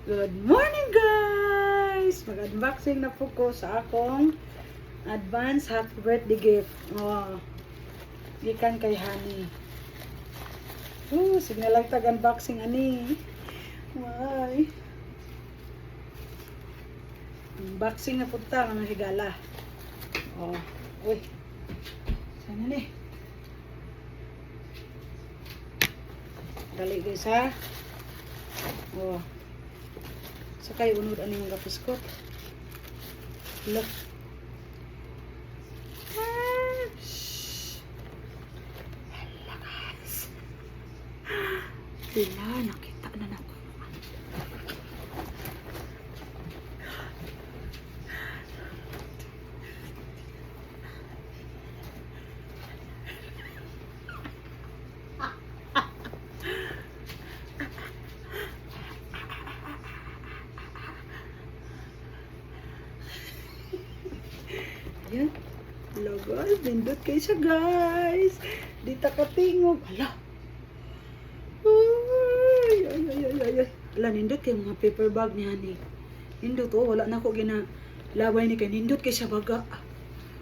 Good morning guys! Mag-unboxing na po ko sa akong advance happy birthday gift. Oh, gikan kay Honey. Sige na lang tag-unboxing ani. Why? Unboxing na punta ng higala. Oh, uy. Sana ni. Dali guys ha. Oh. Sakay unod ani mga kapiskot. Look. Hala guys. Bila nakita na nako. Yan. Hello guys, nindot kayo siya guys. Di ta katingog. Hala. Ay. Hala, nindot kayo mga paper bag niya ni. Nindot oh, wala na ako ginalaway ni kay nindot kayo siya baga.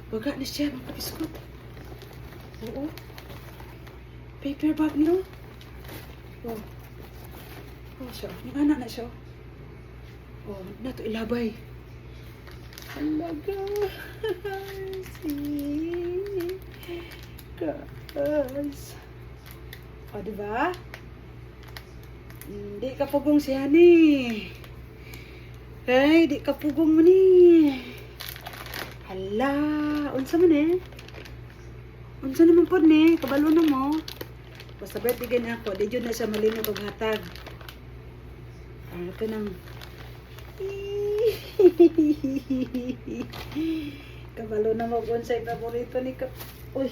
Baga ni siya mga biskot. Oo. Paper bag niyo. Oh. Oh siya. Yung anak na siya. Oh, na to ilabay. Hala guys. Guys. O diba? Hindi ka pugong siya ni. Hey, di ka pugong mo ni. Hala. Unsa man eh? Unsa naman po ni? Kabalo na mo. Basta birthday na ako. Di dyan na siya malino kong hatag. Ito nang kabalo na mo kung sa'y paborito ni Kap. Uy.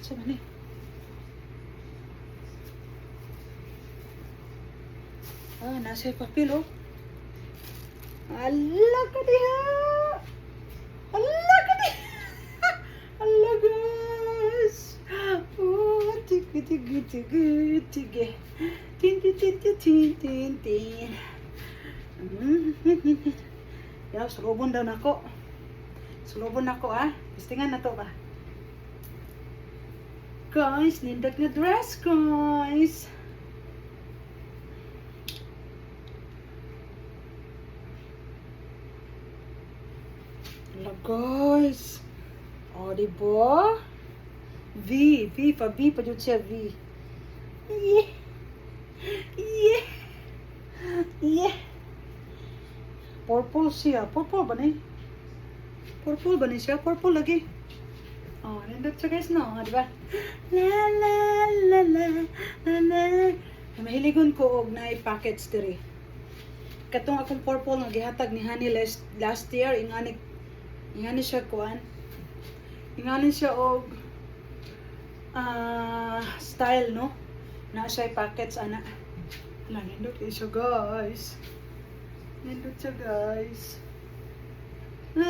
Saan man eh? Ah, nasa papel oh. Ala ka diha. Ala ka diha. Ala guys. Oh, tige. Tin. Yaw, sulubon daw nako. Sulubon nako ah. Testingan na to ba? Guys, nindot nga dress guys. Hello guys. O, diba? V pa dyan siya V. Yeah. Purple siya. Purple ba ni? Purple ba ni siya? Purple lagi. Oh, nindot siya guys no. Diba? La. Mahiligon ko og na packets diri. Katong akong purple nga gihatag ni Honey last year. Ingani siya kuan. Ingani siya og style no. Na siya packets ana. Wala, nindot kayo siya guys. Nindot siya guys. La.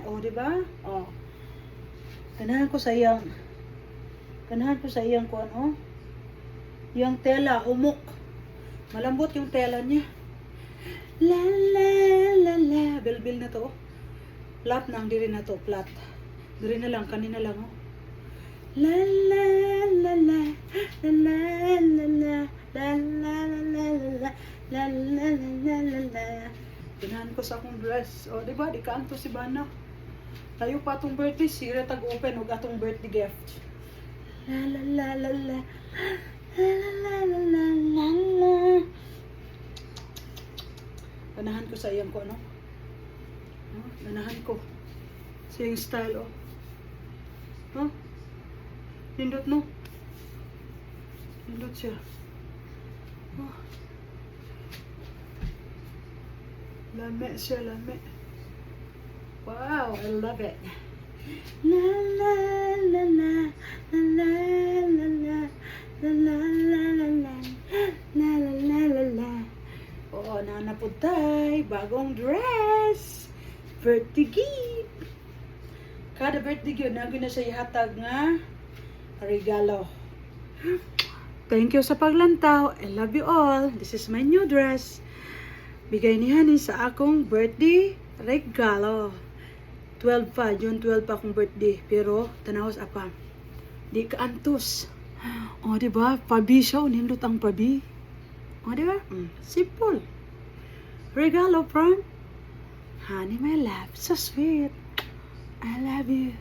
Oh, diba? Oh. Ganahan ko sa iyang kung ano. Yung tela, umok. Malambot yung tela niya. La. Bilbil na to. Flat na ang diri na to. Flat. Diri na lang. Kanina lang. Oh. La. Tinahan ko sa akong dress. O, diba? Di ka anto si Bana. Tayo pa atong birthday. Sira tag-open. Huwag atong birthday gift. La. Ganahan ko sa iyang ko, ano? Ganahan ko. Sa iyang style, oh. Huh? Nindot, no? Nindot siya. Oh. Lame siya, lame. Wow, I love it. La. Tanan na po tay, bagong dress. Birthday gift. Kada birthday gift, nagin na siya ihatag nga regalo. Thank you sa paglantaw. I love you all. This is my new dress. Bigay ni Honey sa akong birthday regalo. 12 pa, June 12 pa akong birthday. Pero, tanawos apa. Di ka antos. O, diba? Pabi siya. Nindot ang pabi. O, diba? Simple. Regalo from Honey, my love. So sweet. I love you.